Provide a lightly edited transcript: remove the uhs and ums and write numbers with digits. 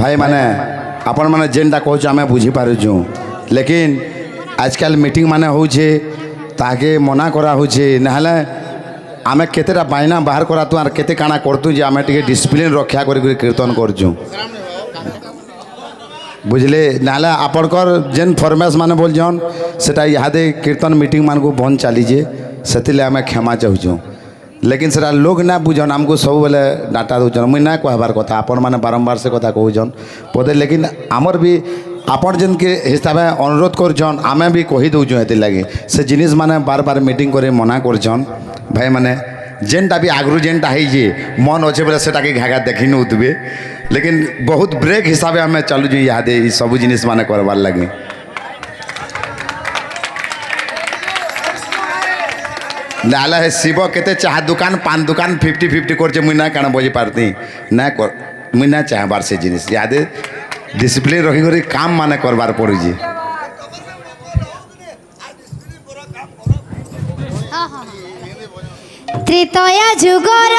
भाई माने आपण माने जेनटा कहूँ आम बुझीपारुँ लेकिन आजकल मीटिंग माने होचे ताके मना करा होचे नहले आमे केतेटा बायना बाहर करा तु आर केते काना करतु जे आमे टिके डिसिप्लिन रक्षा करी कीर्तन करजु बुझले नाले आपणकर जेन फॉर्मेस माने बोल जन सेटा इहादे कीर्तन मीटिंग मान को बंद चली जे सेतिले आमे क्षमा चाहूँ लेकिन सेटा लोग ना बुझन आमको सब बेले डाटा दौन मुई ना कहबार कथा आपण माने बारंबार से कथा कहून पदे लेकिन आमर भी आपण जेन के हिसाब से अनुरोध करछन आमे भी कही दौचु एति लगे से जिनिस माने बार बार मीटिंग करे मना करछन भाई माने जेनटा भी आगरू जेनटा है जे मन अच्छे बोले सेटा के घाघा देखी नौतबे लेकिन बहुत ब्रेक हिसाब से आम चलुँ इहादे सब जिनिस माने करबार लगे नाला है शिव केते चाह दुकान पान दुकान 50-50 कर मुई ना काना बजी पारती ना कर मुई ना चाहबार से जिनिस यादे डिसिप्लिन रखी करी काम माने करबार पड़ी जी त्रेतया जुगर